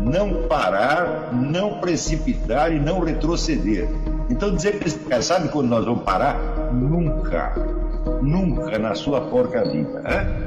não parar, não precipitar e não retroceder. Então dizer para esse cara, sabe quando nós vamos parar? Nunca. Nunca na sua porca vida. Né?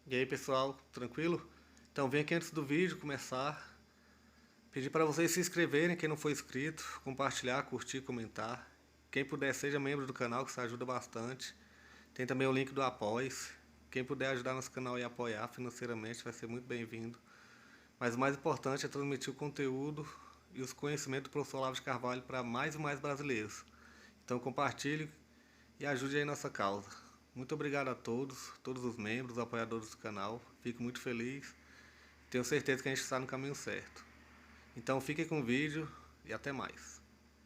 E aí pessoal, tranquilo? Então vem aqui antes do vídeo começar, pedir para vocês se inscreverem, quem não for inscrito, compartilhar, curtir, comentar. Quem puder seja membro do canal, que isso ajuda bastante. Tem também o link do Apoia-se. Quem puder ajudar nosso canal e apoiar financeiramente vai ser muito bem-vindo. Mas o mais importante é transmitir o conteúdo e os conhecimentos do professor Olavo de Carvalho para mais e mais brasileiros. Então compartilhe e ajude aí nossa causa. Muito obrigado a todos os membros, apoiadores do canal. Fico muito feliz. Tenho certeza que a gente está no caminho certo. Então fiquem com o vídeo e até mais.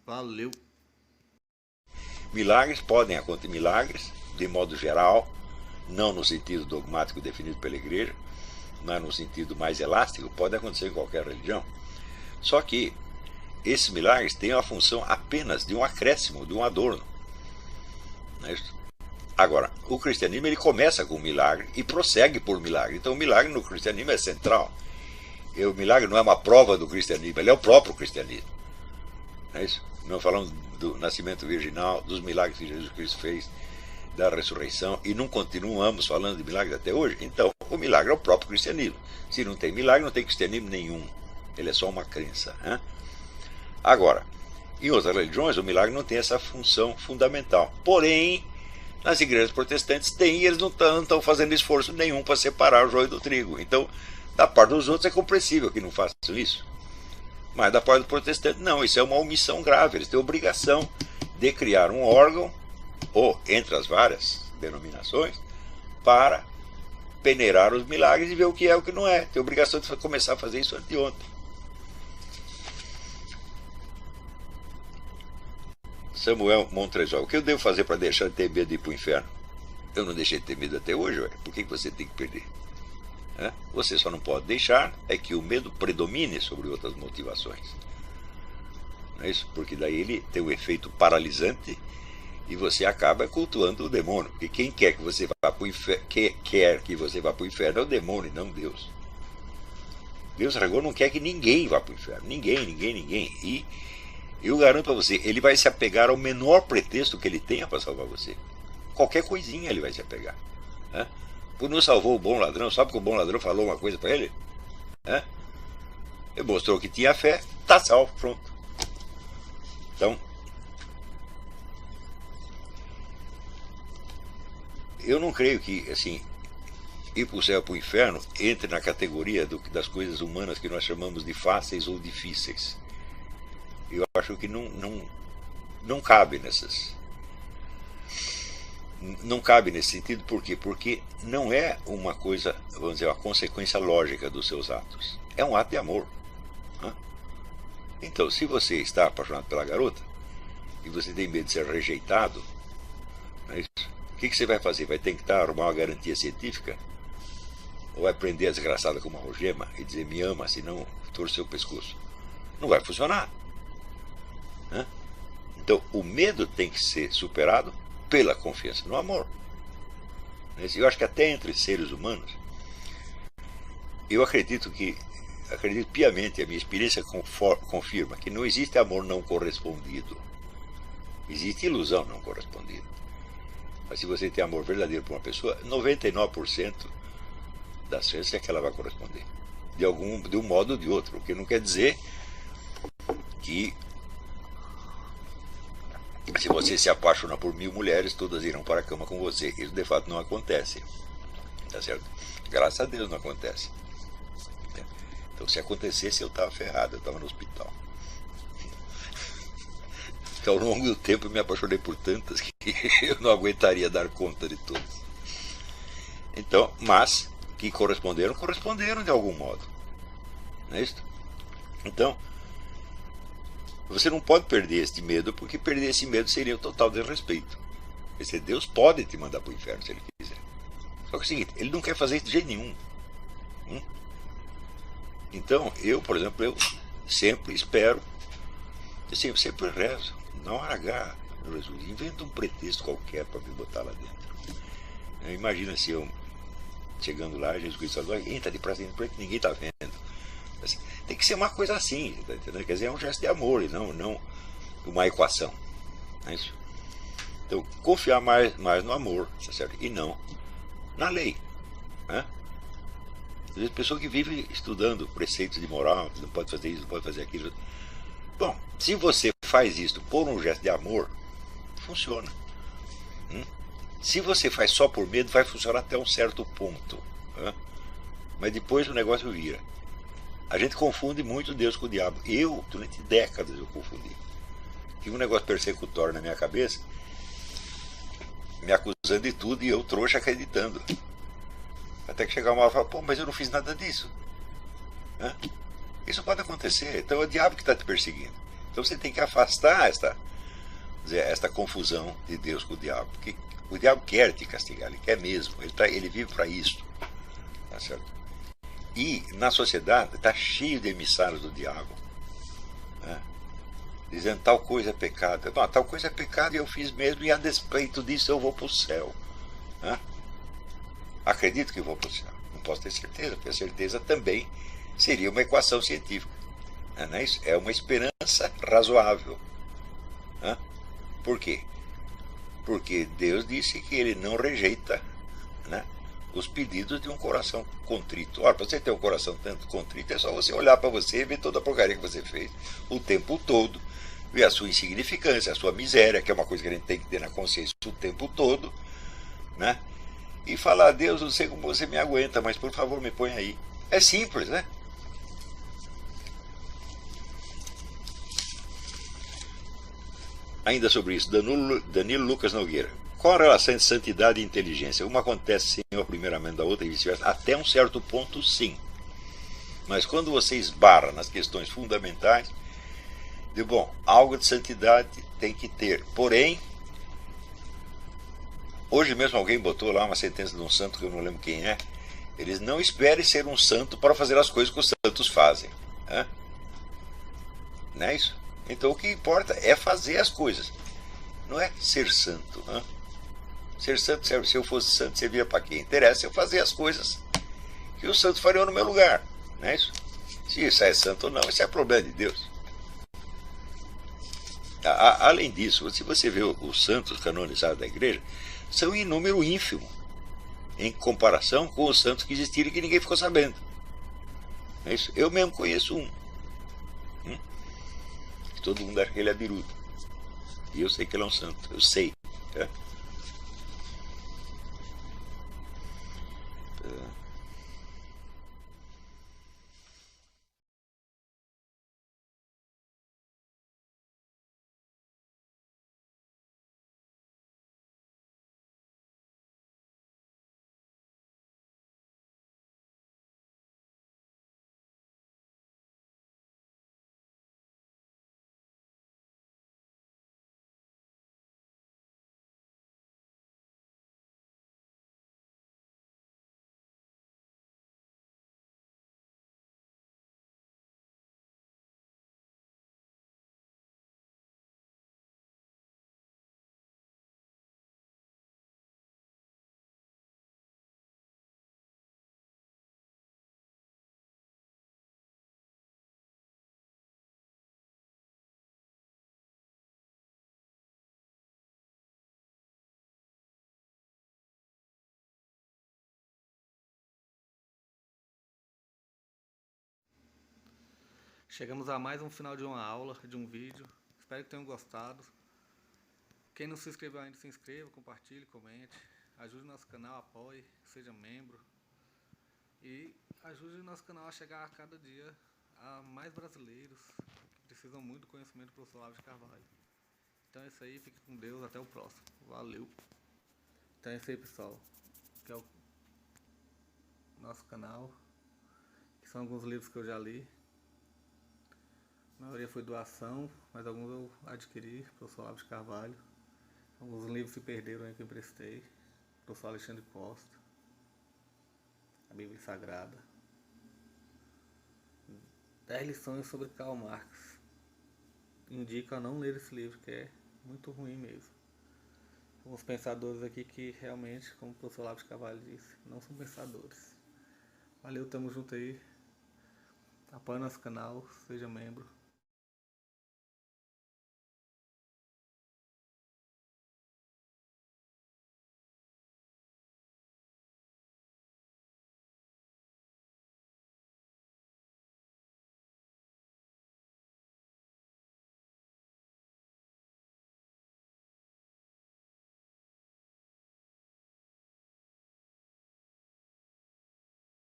Valeu! Milagres podem acontecer, milagres, de modo geral, não no sentido dogmático definido pela igreja, mas no sentido mais elástico, podem acontecer em qualquer religião. Só que esses milagres têm a função apenas de um acréscimo, de um adorno. Não é isso? Agora, o cristianismo ele começa com um milagre e prossegue por milagre. Então o milagre no cristianismo é central. E o milagre não é uma prova do cristianismo, ele é o próprio cristianismo. Não é isso? Nós falamos do nascimento virginal, dos milagres que Jesus Cristo fez, da ressurreição, e não continuamos falando de milagres até hoje. Então o milagre é o próprio cristianismo. Se não tem milagre, não tem cristianismo nenhum. Ele é só uma crença. Hein? Agora, em outras religiões, o milagre não tem essa função fundamental. Porém, nas igrejas protestantes tem, e eles não estão fazendo esforço nenhum para separar o joio do trigo. Então, da parte dos outros é compreensível que não façam isso. Mas da parte do protestante, não. Isso é uma omissão grave. Eles têm obrigação de criar um órgão, ou entre as várias denominações, para peneirar os milagres e ver o que é e o que não é. Tem obrigação de começar a fazer isso anteontem. Samuel Montresol, o que eu devo fazer para deixar de ter medo de ir para o inferno? Eu não deixei de ter medo até hoje, ué. Por que você tem que perder? Você só não pode deixar é que o medo predomine sobre outras motivações. Não é isso? Porque daí ele tem um efeito paralisante e você acaba cultuando o demônio. Porque quem quer que você vá para o inferno, quer que você vá para o inferno é o demônio, não Deus. Deus agora não quer que ninguém vá para o inferno. Ninguém. E eu garanto para você, ele vai se apegar ao menor pretexto que ele tenha para salvar você. Qualquer coisinha ele vai se apegar. Por não salvou o bom ladrão, sabe que o bom ladrão falou uma coisa para ele? Ele mostrou que tinha fé, está salvo, pronto. Então, eu não creio que, assim, ir para o céu ou para o inferno entre na categoria das coisas humanas que nós chamamos de fáceis ou difíceis. Eu acho que não cabe nessas. Não cabe nesse sentido, por quê? Porque não é uma coisa, vamos dizer, uma consequência lógica dos seus atos. É um ato de amor. Então, se você está apaixonado pela garota e você tem medo de ser rejeitado, não é isso? O que você vai fazer? Vai tentar arrumar uma garantia científica? Ou vai prender a desgraçada com uma algema e dizer me ama, senão torcer o pescoço? Não vai funcionar. Então o medo tem que ser superado pela confiança no amor. Eu acho que até entre seres humanos, eu acredito piamente, a minha experiência confirma que não existe amor não correspondido. Existe ilusão não correspondida. Mas se você tem amor verdadeiro por uma pessoa, 99% das chances é que ela vai corresponder de um modo ou de outro. O que não quer dizer que se você se apaixonar por 1000 mulheres, todas irão para a cama com você. Isso de fato não acontece. Tá certo? Graças a Deus não acontece. Então se acontecesse eu estava ferrado, eu estava no hospital. Então, ao longo do tempo eu me apaixonei por tantas que eu não aguentaria dar conta de todas. Então, mas que corresponderam de algum modo. Não é isso? Então, você não pode perder este medo, porque perder esse medo seria o total desrespeito. Esse Deus pode te mandar para o inferno se ele quiser. Só é o seguinte, ele não quer fazer isso de jeito nenhum. Então, eu, por exemplo, eu sempre espero, eu sempre rezo, na hora H, Jesus, inventa um pretexto qualquer para me botar lá dentro. Imagina se eu, chegando lá, Jesus Cristo fala, entra depressa, ninguém está vendo. Tem que ser uma coisa assim, tá entendendo? Quer dizer, é um gesto de amor e não uma equação. Não é isso? Então, confiar mais no amor, tá certo? E não na lei. Né? Às vezes, pessoa que vive estudando preceitos de moral, não pode fazer isso, não pode fazer aquilo. Bom, se você faz isso por um gesto de amor, funciona. Se você faz só por medo, vai funcionar até um certo ponto. Né? Mas depois o negócio vira. A gente confunde muito Deus com o diabo. Eu, durante décadas, eu confundi. Tinha um negócio persecutório na minha cabeça, me acusando de tudo, e eu trouxa acreditando. Até que chegar uma hora e falar, pô, mas eu não fiz nada disso. Né? Isso pode acontecer. Então é o diabo que está te perseguindo. Então você tem que afastar esta confusão de Deus com o diabo. Porque o diabo quer te castigar, ele quer mesmo. Ele vive para isso. Tá certo? E na sociedade está cheio de emissários do diabo. Né? Dizendo tal coisa é pecado. Não, tal coisa é pecado e eu fiz mesmo, e a despeito disso eu vou para o céu. Né? Acredito que vou para o céu. Não posso ter certeza, porque a certeza também seria uma equação científica. Não é isso? É uma esperança razoável. Né? Por quê? Porque Deus disse que ele não rejeita, né, os pedidos de um coração contrito. Ora, para você ter um coração tanto contrito, é só você olhar para você e ver toda a porcaria que você fez o tempo todo, ver a sua insignificância, a sua miséria, que é uma coisa que a gente tem que ter na consciência o tempo todo, né? E falar, Deus, não sei como você me aguenta, mas por favor me põe aí. É simples, né? Ainda sobre isso, Danilo Lucas Nogueira. Qual a relação entre santidade e inteligência? Uma acontece sem o primeiramente da outra e vice-versa? Até um certo ponto, sim. Mas quando você esbarra nas questões fundamentais, bom, algo de santidade tem que ter. Porém, hoje mesmo alguém botou lá uma sentença de um santo, que eu não lembro quem é. Eles não esperem ser um santo para fazer as coisas que os santos fazem. Né? Não é isso? Então o que importa é fazer as coisas. Não é ser santo. Né? Ser santo serve. Se eu fosse santo, serviria para quem? Interessa eu fazer as coisas que os santos fariam no meu lugar. Não é isso? Se isso é santo ou não, isso é problema de Deus. Além disso, se você vê os santos canonizados da igreja, são em número ínfimo em comparação com os santos que existiram e que ninguém ficou sabendo. É isso? Eu mesmo conheço um. Todo mundo acha que ele é biruta. E eu sei que ele é um santo. Eu sei. Tá? Chegamos a mais um final de uma aula, de um vídeo. Espero que tenham gostado. Quem não se inscreveu ainda, se inscreva, compartilhe, comente. Ajude o nosso canal, apoie, seja membro. E ajude o nosso canal a chegar a cada dia a mais brasileiros que precisam muito do conhecimento do professor Olavo de Carvalho. Então é isso aí, fique com Deus, até o próximo. Valeu! Então é isso aí, pessoal. Que é o nosso canal, que são alguns livros que eu já li. A maioria foi doação, mas alguns eu adquiri, professor Olavo de Carvalho. Alguns livros se perderam aí que eu emprestei, professor Alexandre Costa. a Bíblia Sagrada. 10 lições sobre Karl Marx. Indico a não ler esse livro, que é muito ruim mesmo. Alguns pensadores aqui que realmente, como o professor Olavo de Carvalho disse, não são pensadores. Valeu, tamo junto aí. Apoie nosso canal, seja membro.